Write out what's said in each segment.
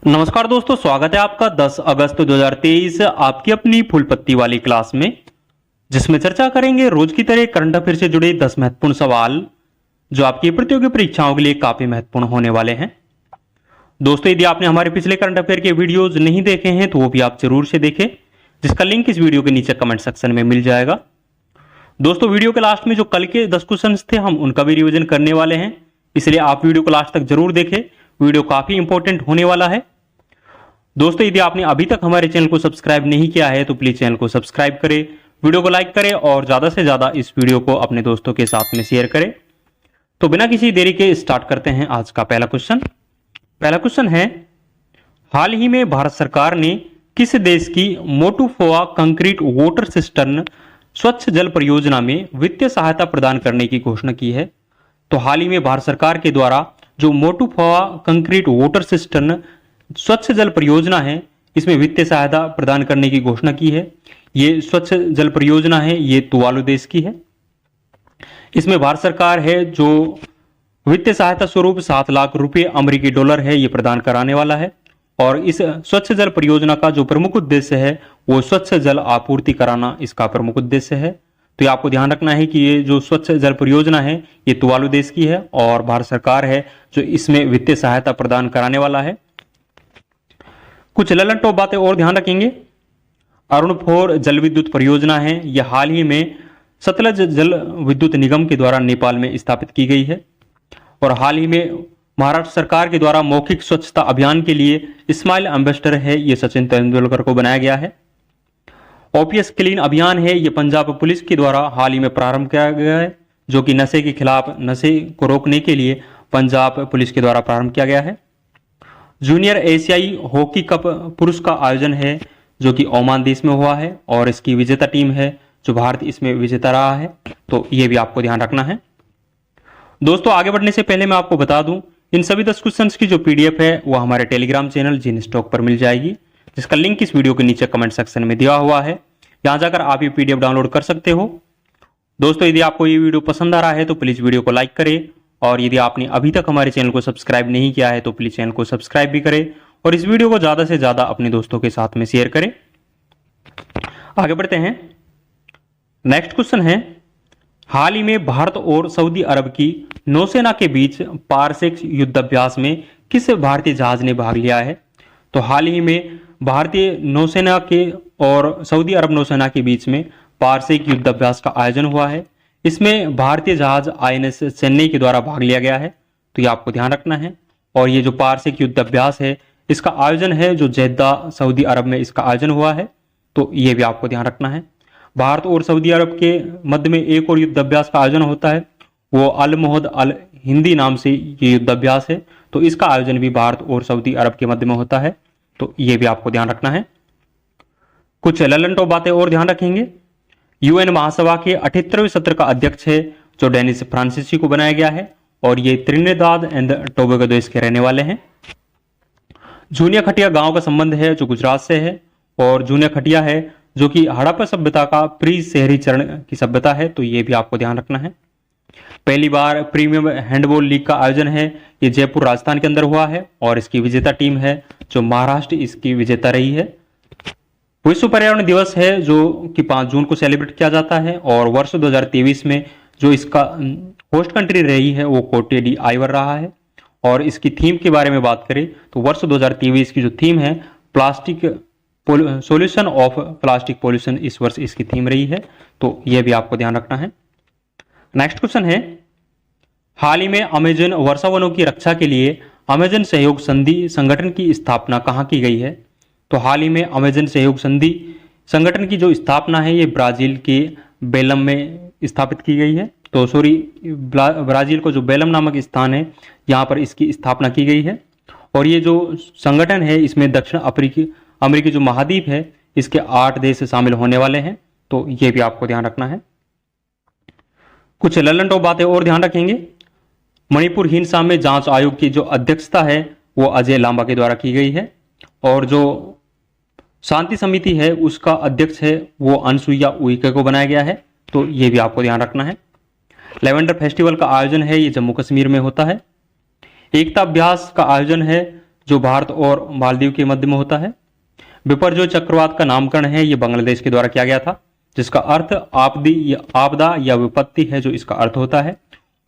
नमस्कार दोस्तों, स्वागत है आपका 10 अगस्त 2023 आपकी अपनी फुल पत्ती वाली क्लास में, जिसमें चर्चा करेंगे रोज की तरह करंट अफेयर से जुड़े 10 महत्वपूर्ण सवाल जो आपकी प्रतियोगी परीक्षाओं के लिए काफी महत्वपूर्ण होने वाले हैं। दोस्तों, यदि आपने हमारे पिछले करंट अफेयर के वीडियोज नहीं देखे हैं तो वो भी आप जरूर से देखें, जिसका लिंक इस वीडियो के नीचे कमेंट सेक्शन में मिल जाएगा। दोस्तों, वीडियो के लास्ट में जो कल के 10 क्वेश्चन थे हम उनका भी रिविजन करने वाले हैं, इसलिए आप वीडियो को लास्ट तक जरूर देखें। वीडियो काफी इंपॉर्टेंट होने वाला है। दोस्तों, यदि आपने अभी तक हमारे चैनल को सब्सक्राइब नहीं किया है तो प्लीज चैनल को सब्सक्राइब करें, वीडियो को लाइक करें और ज्यादा से ज्यादा इस वीडियो को अपने दोस्तों के साथ में शेयर करें। तो बिना किसी देरी के स्टार्ट करते हैं आज का पहला क्वेश्चन। पहला क्वेश्चन है, हाल ही में भारत सरकार ने किस देश की मोटुफोआ कंक्रीट वाटर सिस्टर्न स्वच्छ जल परियोजना में वित्तीय सहायता प्रदान करने की घोषणा की है? तो हाल ही में भारत सरकार के द्वारा जो मोटुफोआ कंक्रीट वाटर सिस्टर्न स्वच्छ जल परियोजना है, इसमें वित्तीय सहायता प्रदान करने की घोषणा की है। ये स्वच्छ जल परियोजना है, ये तुवालू देश की है। इसमें भारत सरकार है जो वित्तीय सहायता स्वरूप 7 लाख रुपए अमेरिकी डॉलर है, ये प्रदान कराने वाला है। और इस स्वच्छ जल परियोजना का जो प्रमुख उद्देश्य है वो स्वच्छ जल आपूर्ति कराना इसका प्रमुख उद्देश्य है। तो ये आपको ध्यान रखना है कि ये जो स्वच्छ जल परियोजना है ये तुवालू देश की है और भारत सरकार है जो इसमें वित्तीय सहायता प्रदान कराने वाला है। कुछ ललन टॉप बातें और ध्यान रखेंगे। अरुण 4 जल विद्युत परियोजना है, यह हाल ही में सतलज जल विद्युत निगम के द्वारा नेपाल में स्थापित की गई है। और हाल ही में महाराष्ट्र सरकार के द्वारा मौखिक स्वच्छता अभियान के लिए स्माइल एम्बेसडर है, यह सचिन तेंदुलकर को बनाया गया है। ओपीएस क्लीन अभियान है, यह पंजाब पुलिस के द्वारा हाल ही में प्रारंभ किया गया है, जो कि नशे के खिलाफ नशे को रोकने के लिए पंजाब पुलिस के द्वारा प्रारंभ किया गया है। जूनियर एशियाई हॉकी कप पुरुष का आयोजन है जो कि ओमान देश में हुआ है और इसकी विजेता टीम है जो भारत इसमें विजेता रहा है। तो ये भी आपको ध्यान रखना है। दोस्तों, आगे बढ़ने से पहले मैं आपको बता दूं, इन सभी 10 क्वेश्चंस की जो पीडीएफ है वो हमारे टेलीग्राम चैनल जिन स्टॉक पर मिल जाएगी, जिसका लिंक इस वीडियो के नीचे कमेंट सेक्शन में दिया हुआ है। यहां जाकर आप ये पीडीएफ डाउनलोड कर सकते हो। दोस्तों, यदि आपको ये वीडियो पसंद आ रहा है तो प्लीज वीडियो को लाइक करें और यदि आपने अभी तक हमारे चैनल को सब्सक्राइब नहीं किया है तो प्लीज चैनल को सब्सक्राइब भी करें और इस वीडियो को ज्यादा से ज्यादा अपने दोस्तों के साथ में शेयर करें। आगे बढ़ते हैं। नेक्स्ट क्वेश्चन है, हाल ही में भारत और सऊदी अरब की नौसेना के बीच पारसेक युद्धाभ्यास में किस भारतीय जहाज ने भाग लिया है? तो हाल ही में भारतीय नौसेना के और सऊदी अरब नौसेना के बीच में पारसेक युद्धाभ्यास का आयोजन हुआ है। इसमें भारतीय जहाज आईएनएस चेन्नई के द्वारा भाग लिया गया है, तो ये आपको ध्यान रखना है। और ये जो पारसेक युद्धाभ्यास है इसका आयोजन है जो जेद्दा सऊदी अरब में इसका आयोजन हुआ है, तो ये भी आपको ध्यान रखना है। भारत और सऊदी अरब के मध्य में एक और युद्धाभ्यास का आयोजन होता है, वो अल मोहद अल हिंदी नाम से ये युद्धाभ्यास है, तो इसका आयोजन भी भारत और सऊदी अरब के मध्य में होता है, तो ये भी आपको ध्यान रखना है। कुछ ललन टॉप बातें और ध्यान रखेंगे। यूएन महासभा के 78वें सत्र का अध्यक्ष है जो डेनिस फ्रांसीसी को बनाया गया है और ये त्रिनिदाद एंड टोबैगो देश के रहने वाले हैं। जूनिया खटिया गांव का संबंध है जो गुजरात से है और जूनिया खटिया है जो कि हड़प्पा सभ्यता का प्री शहरी चरण की सभ्यता है, तो ये भी आपको ध्यान रखना है। पहली बार प्रीमियम हैंडबॉल लीग का आयोजन है, ये जयपुर राजस्थान के अंदर हुआ है और इसकी विजेता टीम है जो महाराष्ट्र इसकी विजेता रही है। विश्व पर्यावरण दिवस है जो कि 5 जून को सेलिब्रेट किया जाता है और वर्ष 2023 में जो इसका होस्ट कंट्री रही है वो कोटे डी आइवर रहा है। और इसकी थीम के बारे में बात करें तो वर्ष 2023 की जो थीम है plastic solution of plastic pollution, इस वर्ष इसकी थीम रही है, तो यह भी आपको ध्यान रखना है। नेक्स्ट क्वेश्चन है, हाल ही में अमेजन वर्षा वनों की रक्षा के लिए अमेजन सहयोग संधि संगठन की स्थापना कहाँ की गई है? तो हाल ही में अमेजन सहयोग संधि संगठन की जो स्थापना है ये ब्राजील के बेलम में स्थापित की गई है। तो ब्राजील को जो बेलम नामक स्थान है यहाँ पर इसकी स्थापना की गई है। और ये जो संगठन है इसमें दक्षिण अमेरिकी जो महाद्वीप है इसके 8 देश शामिल होने वाले हैं, तो ये भी आपको ध्यान रखना है। कुछ ललन टॉप बातें और ध्यान रखेंगे। मणिपुर हिंसा में जांच आयोग की जो अध्यक्षता है वो अजय लांबा के द्वारा की गई है और जो शांति समिति है उसका अध्यक्ष है वो अनसुईया उइके को बनाया गया है, तो ये भी आपको ध्यान रखना है। लेवेंडर फेस्टिवल का आयोजन है ये जम्मू कश्मीर में होता है। एकता अभ्यास का आयोजन है जो भारत और मालदीव के मध्य में होता है। बिपरजोय चक्रवात का नामकरण है ये बांग्लादेश के द्वारा किया गया था, जिसका अर्थ आपदा या विपत्ति है, जो इसका अर्थ होता है।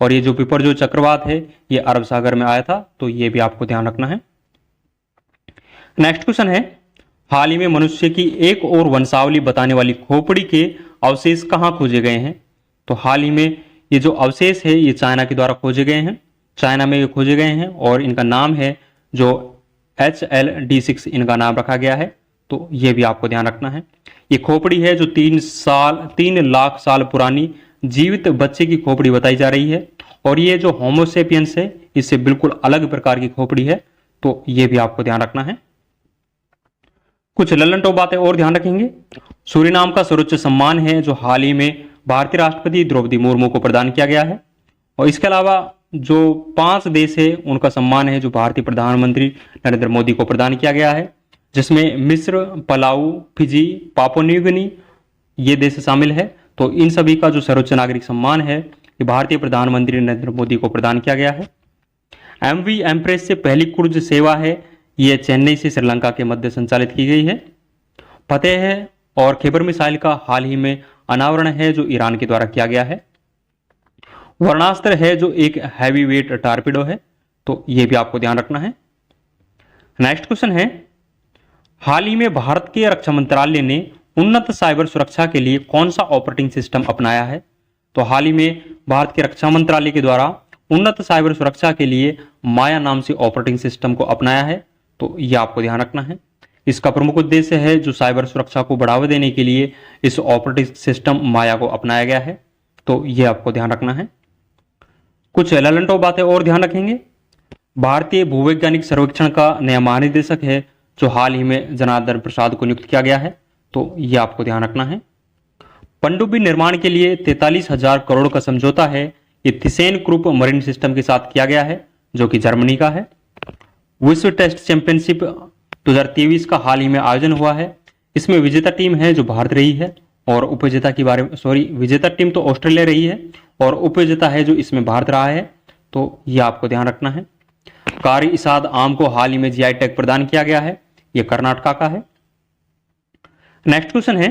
और ये जो बिपरजोय चक्रवात है ये अरब सागर में आया था, तो ये भी आपको ध्यान रखना है। नेक्स्ट क्वेश्चन है, हाल ही में मनुष्य की एक और वंशावली बताने वाली खोपड़ी के अवशेष कहाँ खोजे गए हैं? तो हाल ही में ये जो अवशेष है ये चाइना के द्वारा खोजे गए हैं, चाइना में ये खोजे गए हैं और इनका नाम है जो HLD6 इनका नाम रखा गया है, तो ये भी आपको ध्यान रखना है। ये खोपड़ी है जो 3 लाख साल पुरानी जीवित बच्चे की खोपड़ी बताई जा रही है और ये जो होमोसेपियंस है इससे बिल्कुल अलग प्रकार की खोपड़ी है, तो ये भी आपको ध्यान रखना है। कुछ ललन टॉप बातें और ध्यान रखेंगे। सूरीनाम का सर्वोच्च सम्मान है जो हाल ही में भारतीय राष्ट्रपति द्रौपदी मुर्मू को प्रदान किया गया है। और इसके अलावा जो 5 देश है उनका सम्मान है जो भारतीय प्रधानमंत्री नरेंद्र मोदी को प्रदान किया गया है, जिसमें मिस्र, Palau, Fiji, Papua New Guinea ये देश शामिल है। तो इन सभी का जो सर्वोच्च नागरिक सम्मान है ये भारतीय प्रधानमंत्री नरेंद्र मोदी को प्रदान किया गया है। MV एम्प्रेस से पहली क्रूज सेवा है ये चेन्नई से श्रीलंका के मध्य संचालित की गई है। फतेह है और खैबर मिसाइल का हाल ही में अनावरण है जो ईरान के द्वारा किया गया है। वर्णास्त्र है जो एक हैवी वेट टारपीडो है, तो यह भी आपको ध्यान रखना है। नेक्स्ट क्वेश्चन है, हाल ही में भारत के रक्षा मंत्रालय ने उन्नत साइबर सुरक्षा के लिए कौन सा ऑपरेटिंग सिस्टम अपनाया है? तो हाल ही में भारत के रक्षा मंत्रालय के द्वारा उन्नत साइबर सुरक्षा के लिए माया नाम से ऑपरेटिंग सिस्टम को अपनाया है, तो यह आपको ध्यान रखना है। इसका प्रमुख उद्देश्य है जो साइबर सुरक्षा को बढ़ावा देने के लिए इस ऑपरेटिंग सिस्टम माया को अपनाया गया है, तो यह आपको ध्यान रखना है। कुछ ललन टॉप बातें और ध्यान रखेंगे। भारतीय भूवैज्ञानिक सर्वेक्षण का नया महानिदेशक है जो हाल ही में जनार्दन प्रसाद को नियुक्त किया गया है, तो यह आपको ध्यान रखना है। पनडुब्बी निर्माण के लिए 43,000 करोड़ का समझौता है ये थिसेन ग्रुप मरीन सिस्टम के साथ किया गया है जो कि जर्मनी का है। विश्व टेस्ट चैंपियनशिप 2023 का हाल ही में आयोजन हुआ है। इसमें विजेता टीम है जो भारत रही है और उपविजेता के बारे में विजेता टीम तो ऑस्ट्रेलिया रही है और उपविजेता है जो इसमें भारत रहा है, तो यह आपको ध्यान रखना है। कारी इसाद आम को हाल ही में GI टैग प्रदान किया गया है, यह कर्नाटका का है। नेक्स्ट क्वेश्चन है,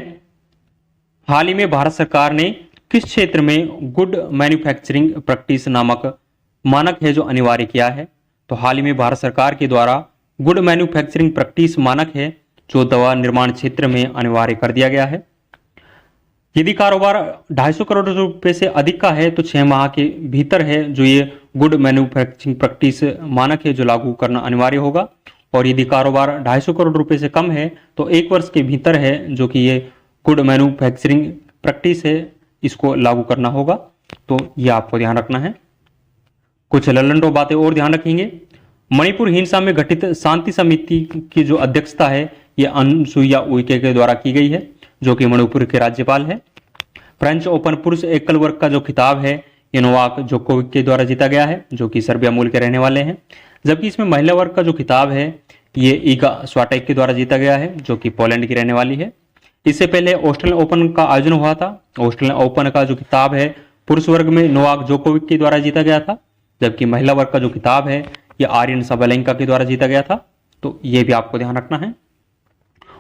हाल ही में भारत सरकार ने किस क्षेत्र में गुड मैन्युफैक्चरिंग प्रैक्टिस नामक मानक है जो अनिवार्य किया है? तो हाल ही में भारत सरकार के द्वारा गुड मैन्युफैक्चरिंग प्रैक्टिस मानक है जो दवा निर्माण क्षेत्र में अनिवार्य कर दिया गया है। यदि कारोबार 250 करोड़ रुपए से अधिक का है तो 6 माह के भीतर है जो ये गुड मैन्युफैक्चरिंग प्रैक्टिस मानक है जो लागू करना अनिवार्य होगा। और यदि कारोबार 250 करोड़ रुपए से कम है तो 1 वर्ष के भीतर है जो कि ये गुड मैन्युफैक्चरिंग प्रैक्टिस है इसको लागू करना होगा, तो यह आपको ध्यान रखना है। कुछ ललन टॉप बातें और ध्यान रखेंगे। मणिपुर हिंसा में गठित शांति समिति की जो अध्यक्षता है ये अनसुईया उइके के द्वारा की गई है जो कि मणिपुर के राज्यपाल है। फ्रेंच ओपन पुरुष एकल वर्ग का जो खिताब है ये नोवाक जोकोविक के द्वारा जीता गया है जो कि सर्बिया मूल के रहने वाले हैं, जबकि इसमें महिला वर्ग का जो खिताब है ये ईगा स्वाटेक के द्वारा जीता गया है जो कि पोलैंड की रहने वाली है। इससे पहले ऑस्ट्रेलियन ओपन का आयोजन हुआ था। ऑस्ट्रेलियन ओपन का जो खिताब है पुरुष वर्ग में नोवाक जोकोविक के द्वारा जीता गया था, जबकि महिला वर्ग का जो खिताब है ये आर्यन सबलेंका के द्वारा जीता गया था, तो ये भी आपको ध्यान रखना है।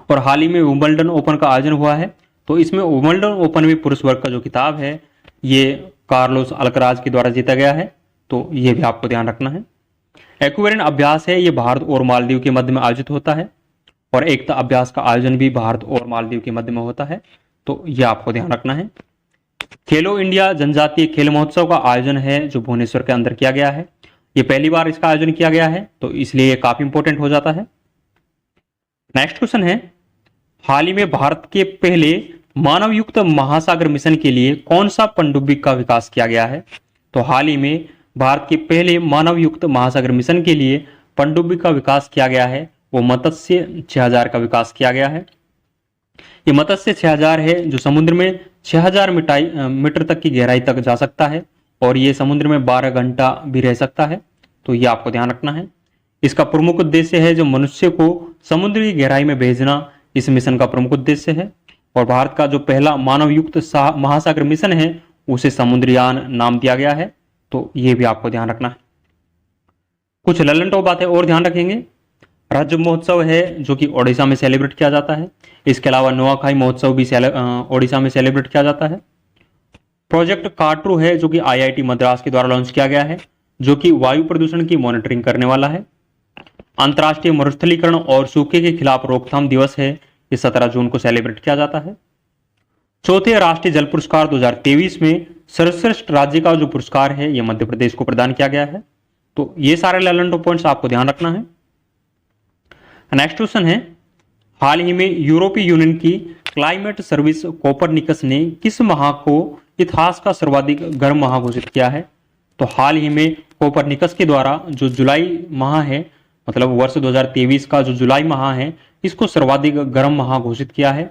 और हाल ही में विंबलडन ओपन का आयोजन हुआ है, तो इसमें विंबलडन ओपन में पुरुष वर्ग का जो खिताब है ये कार्लोस अल्कराज के द्वारा जीता गया है, तो ये भी आपको ध्यान रखना है। एक्वेरियन अभ्यास है ये भारत और मालदीव के मध्य में आयोजित होता है और एकता अभ्यास का आयोजन भी भारत और मालदीव के मध्य में होता है, तो यह आपको ध्यान रखना है। खेलो इंडिया जनजातीय खेल महोत्सव का आयोजन है जो भुवनेश्वर के अंदर किया गया है। ये पहली बार इसका आयोजन किया गया है, तो इसलिए ये काफी इंपॉर्टेंट हो जाता है। नेक्स्ट क्वेश्चन है, हाल ही में भारत के पहले मानव युक्त महासागर मिशन के लिए कौन सा पनडुब्बी का विकास किया गया है? तो हाल ही में भारत के पहले मानव युक्त महासागर मिशन के लिए पनडुब्बी का विकास किया गया है, वो मत्स्य 6000 का विकास किया गया है। ये मत्स्य 6000 है जो समुद्र में 6000 मीटर तक की गहराई तक जा सकता है और ये समुद्र में 12 घंटा भी रह सकता है, तो ये आपको ध्यान रखना है। इसका प्रमुख उद्देश्य है जो मनुष्य को समुद्र की गहराई में भेजना इस मिशन का प्रमुख उद्देश्य है। और भारत का जो पहला मानव युक्त महासागर मिशन है उसे समुद्रयान नाम दिया गया है, तो ये भी आपको ध्यान रखना है। कुछ ललन टॉप बातें और ध्यान रखेंगे। राज्य महोत्सव है जो कि ओडिशा में सेलिब्रेट किया जाता है। इसके अलावा नुआखाई महोत्सव भी ओडिशा में सेलिब्रेट किया जाता है। प्रोजेक्ट कार्ट्रू है जो कि आईआईटी मद्रास के द्वारा लॉन्च किया गया है, जो कि वायु प्रदूषण की मॉनिटरिंग करने वाला है। अंतर्राष्ट्रीय मरुस्थलीकरण और सूखे के खिलाफ रोकथाम दिवस है, ये 17 जून को सेलिब्रेट किया जाता है। चौथे राष्ट्रीय जल पुरस्कार 2023 में सर्वश्रेष्ठ राज्य का जो पुरस्कार है ये मध्य प्रदेश को प्रदान किया गया है। तो ये सारे लेवल पॉइंट्स आपको ध्यान रखना है। नेक्स्ट क्वेश्चन है, हाल ही में यूरोपीय यूनियन की क्लाइमेट सर्विस कोपरनिकस ने किस माह को इतिहास का सर्वाधिक गर्म माह घोषित किया है? तो हाल ही में कोपरनिकस के द्वारा जो जुलाई माह है, मतलब वर्ष 2023 का जो जुलाई माह है, इसको सर्वाधिक गर्म माह घोषित किया है।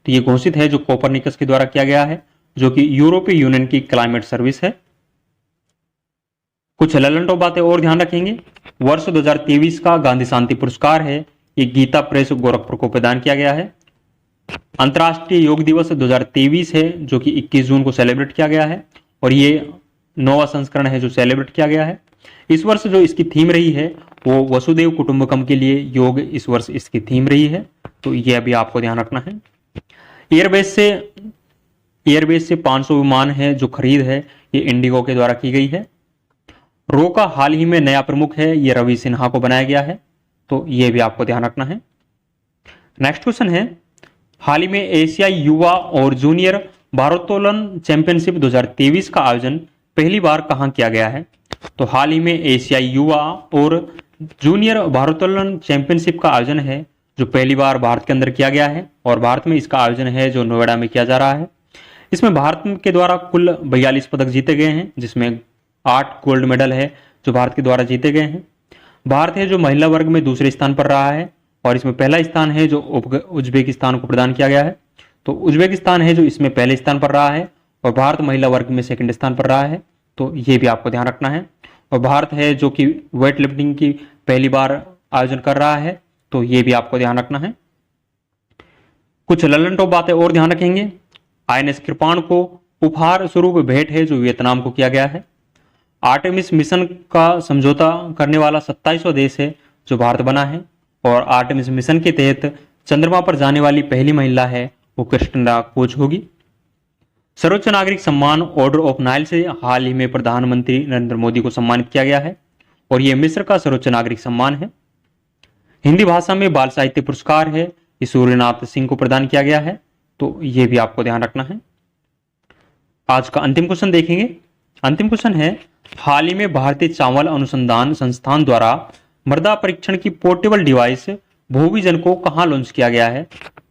तो ये घोषित है जो कोपरनिकस के द्वारा किया गया है, जो कि यूरोपीय यूनियन की क्लाइमेट सर्विस है। कुछ ललंटो बातें और ध्यान रखेंगे। वर्ष 2023 का गांधी शांति पुरस्कार है, ये गीता प्रेस गोरखपुर को प्रदान किया गया है। अंतर्राष्ट्रीय योग दिवस 2023 है जो कि 21 जून को सेलिब्रेट किया गया है, और ये 9वां संस्करण है जो सेलिब्रेट किया गया है। इस वर्ष जो इसकी थीम रही है वो वसुदेव कुटुंबकम के लिए योग इस वर्ष इसकी थीम रही है, तो यह भी आपको ध्यान रखना है। एयरबेस से 500 विमान है जो खरीद है ये इंडिगो के द्वारा की गई है। रो का हाल ही में नया प्रमुख है, ये रवि सिन्हा को बनाया गया है, तो यह भी आपको ध्यान रखना है। नेक्स्ट क्वेश्चन है, हाल ही में एशियाई युवा और जूनियर भारोत्तोलन चैंपियनशिप 2023 का आयोजन पहली बार कहां किया गया है? तो हाल ही में एशियाई युवा और जूनियर भारोत्तोलन चैंपियनशिप का आयोजन है जो पहली बार भारत के अंदर किया गया है, और भारत में इसका आयोजन है जो नोएडा में किया जा रहा है। इसमें भारत के द्वारा कुल 42 पदक जीते गए हैं, जिसमें 8 गोल्ड मेडल है जो भारत के द्वारा जीते गए हैं। भारत है जो महिला वर्ग में दूसरे स्थान पर रहा है, और इसमें पहला स्थान है जो उज्बेकिस्तान को प्रदान किया गया है। तो उज्बेकिस्तान है जो इसमें पहले स्थान पर रहा है, और भारत महिला वर्ग में सेकंड स्थान पर रहा है, तो ये भी आपको ध्यान रखना है। और भारत है जो कि वेट लिफ्टिंग की पहली बार आयोजन कर रहा है, तो ये भी आपको ध्यान रखना है। कुछ ललंटो बातें और ध्यान रखेंगे। आईएनएस कृपाण को उपहार स्वरूप भेंट है जो वियतनाम को किया गया है। आर्टेमिस मिशन का समझौता करने वाला 27वां देश है जो भारत बना है, और आर्टेमिस मिशन के तहत चंद्रमा पर जाने वाली पहली महिला है वो क्रिस्टिना कोच होगी। सर्वोच्च नागरिक सम्मान ऑर्डर ऑफ नाइल से हाल ही में प्रधानमंत्री नरेंद्र मोदी को सम्मानित किया गया है, और यह मिस्र का सर्वोच्च नागरिक सम्मान है। हिंदी भाषा में बाल साहित्य पुरस्कार है, ये सूर्यनाथ सिंह को प्रदान किया गया है, तो यह भी आपको ध्यान रखना है। आज का अंतिम क्वेश्चन देखेंगे। अंतिम क्वेश्चन है, हाल ही में भारतीय चावल अनुसंधान संस्थान द्वारा मृदा परीक्षण की पोर्टेबल डिवाइस भूविजन को कहां लॉन्च किया गया है?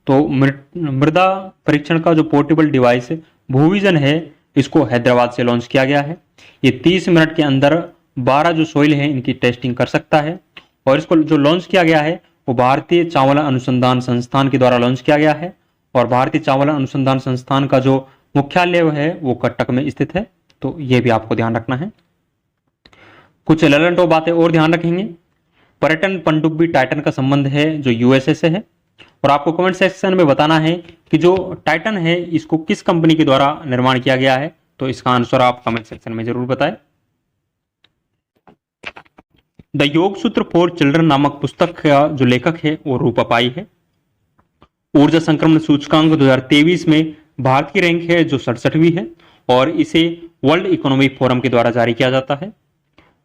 तो मृदा परीक्षण का जो पोर्टेबल डिवाइस भूविजन है इसको हैदराबाद से लॉन्च किया गया है। ये 30 मिनट के अंदर 12 जो सोइल है इनकी टेस्टिंग कर सकता है, और इसको जो लॉन्च किया गया है वो भारतीय चावल अनुसंधान संस्थान के द्वारा लॉन्च किया गया है, और भारतीय चावल अनुसंधान संस्थान का जो मुख्यालय है वो कटक में स्थित है, तो ये भी आपको ध्यान रखना है। कुछ ललंटो बातें और ध्यान रखेंगे। पर्यटन पनडुब्बी टाइटन का संबंध है जो यूएसए से है, और आपको कमेंट सेक्शन में बताना है कि जो टाइटन है इसको किस कंपनी के द्वारा निर्माण किया गया है, तो इसका आंसर आप कमेंट सेक्शन में जरूर बताएं। द योग सूत्र फॉर चिल्ड्रन नामक पुस्तक का जो लेखक है वो रूपा पाई है। ऊर्जा संक्रमण सूचकांक 2023 में भारत की रैंक है जो 67वीं है, और इसे वर्ल्ड इकोनॉमिक फोरम के द्वारा जारी किया जाता है।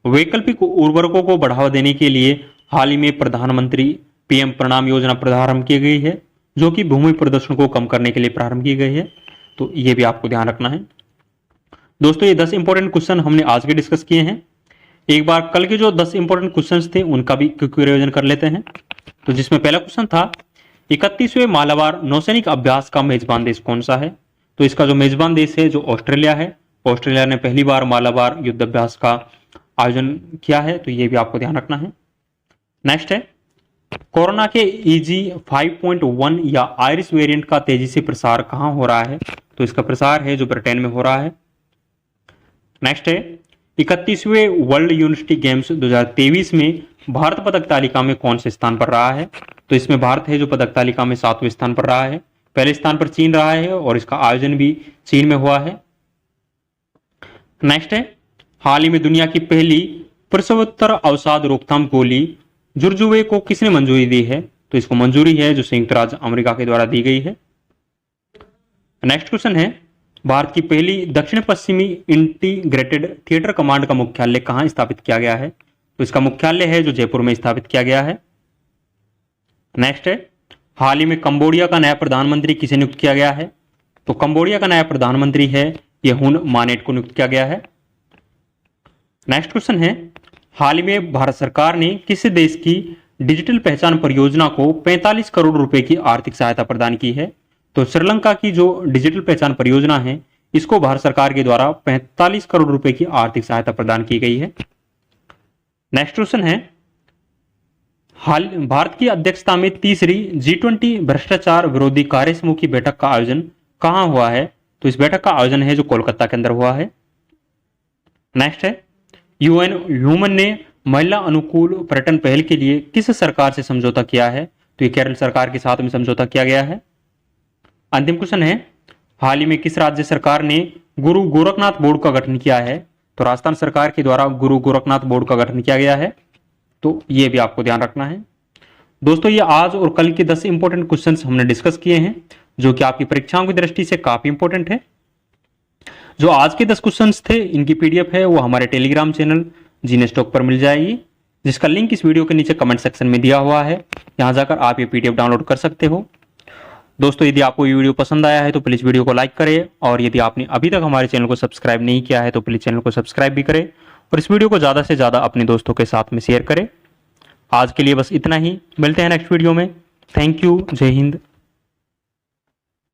वैकल्पिक उर्वरकों को बढ़ावा देने के लिए हाल ही में प्रधानमंत्री पीएम प्रणाम योजना प्रारंभ की गई है, जो कि भूमि प्रदूषण को कम करने के लिए प्रारंभ की गई है, तो ये भी आपको ध्यान रखना है। दोस्तों, ये 10 इंपॉर्टेंट क्वेश्चन हमने आज के डिस्कस किए हैं। एक बार कल के जो 10 इंपॉर्टेंट क्वेश्चन थे उनका भी क्विक रिवीजन कर लेते हैं। तो जिसमें पहला क्वेश्चन था 31वें मालाबार नौसैनिक अभ्यास का मेजबान देश कौन सा है? तो इसका जो मेजबान देश है जो ऑस्ट्रेलिया है। ऑस्ट्रेलिया ने पहली बार मालाबार युद्ध अभ्यास का आयोजन किया है, तो ये भी आपको ध्यान रखना है। नेक्स्ट है, कोरोना के EG 5.1 या आयरिश वेरिएंट का तेजी से प्रसार कहां हो रहा है? तो इसका प्रसार है जो ब्रिटेन में हो रहा है। नेक्स्ट है, 31वें वर्ल्ड यूनिवर्सिटी गेम्स 2023 में भारत पदक तालिका में कौन से स्थान पर रहा है? तो इसमें भारत है जो पदक तालिका में 7वें स्थान पर रहा है। पहले स्थान पर चीन रहा है, और इसका आयोजन भी चीन में हुआ है। नेक्स्ट है, हाल ही में दुनिया की पहली प्रसवोत्तर अवसाद रोकथाम गोली जुरजुवे को किसने मंजूरी दी है? तो इसको मंजूरी है जो संयुक्त राज्य अमेरिका के द्वारा दी गई है। नेक्स्ट क्वेश्चन है, भारत की पहली दक्षिण पश्चिमी इंटीग्रेटेड थिएटर कमांड का मुख्यालय कहां स्थापित किया गया है? तो इसका मुख्यालय है जो जयपुर में स्थापित किया गया है। नेक्स्ट है, हाल ही में कंबोडिया का नया प्रधानमंत्री किसे नियुक्त किया गया है? तो कंबोडिया का नया प्रधानमंत्री है ये हुन मानेट को नियुक्त किया गया है। नेक्स्ट क्वेश्चन है, हाल ही में भारत सरकार ने किस देश की डिजिटल पहचान परियोजना को 45 करोड़ रुपए की आर्थिक सहायता प्रदान की है? तो श्रीलंका की जो डिजिटल पहचान परियोजना है इसको भारत सरकार के द्वारा 45 करोड़ रुपए की आर्थिक सहायता प्रदान की गई है। नेक्स्ट क्वेश्चन है, हाल भारत की अध्यक्षता में तीसरी G20 भ्रष्टाचार विरोधी कार्य समूह की बैठक का आयोजन कहां हुआ है? तो इस बैठक का आयोजन है जो कोलकाता के अंदर हुआ है। नेक्स्ट है, यूएन ह्यूमन ने महिला अनुकूल पर्यटन पहल के लिए किस सरकार से समझौता किया है? तो ये केरल सरकार के साथ में समझौता किया गया है। अंतिम क्वेश्चन है, हाल ही में किस राज्य सरकार ने गुरु गोरखनाथ बोर्ड का गठन किया है? तो राजस्थान सरकार के द्वारा गुरु गोरखनाथ बोर्ड का गठन किया गया है। तो ये भी आपको ध्यान रखना है। दोस्तों ये आज और कल के 10 इंपॉर्टेंट क्वेश्चंस हमने डिस्कस किए हैं जो कि आपकी परीक्षाओं की दृष्टि से काफी इंपॉर्टेंट है। जो आज के 10 क्वेश्चंस थे इनकी पीडीएफ है वो हमारे टेलीग्राम चैनल जीने स्टॉक पर मिल जाएगी, जिसका लिंक इस वीडियो के नीचे कमेंट सेक्शन में दिया हुआ है। यहां जाकर आप ये पीडीएफ डाउनलोड कर सकते हो। दोस्तों यदि आपको ये वीडियो पसंद आया है तो प्लीज वीडियो को लाइक करें, और यदि आपने अभी तक हमारे चैनल को सब्सक्राइब नहीं किया है तो प्लीज चैनल को सब्सक्राइब भी करें और इस वीडियो को ज्यादा से ज्यादा अपने दोस्तों के साथ में शेयर करें। आज के लिए बस इतना ही, मिलते हैं नेक्स्ट वीडियो में। थैंक यू, जय हिंद।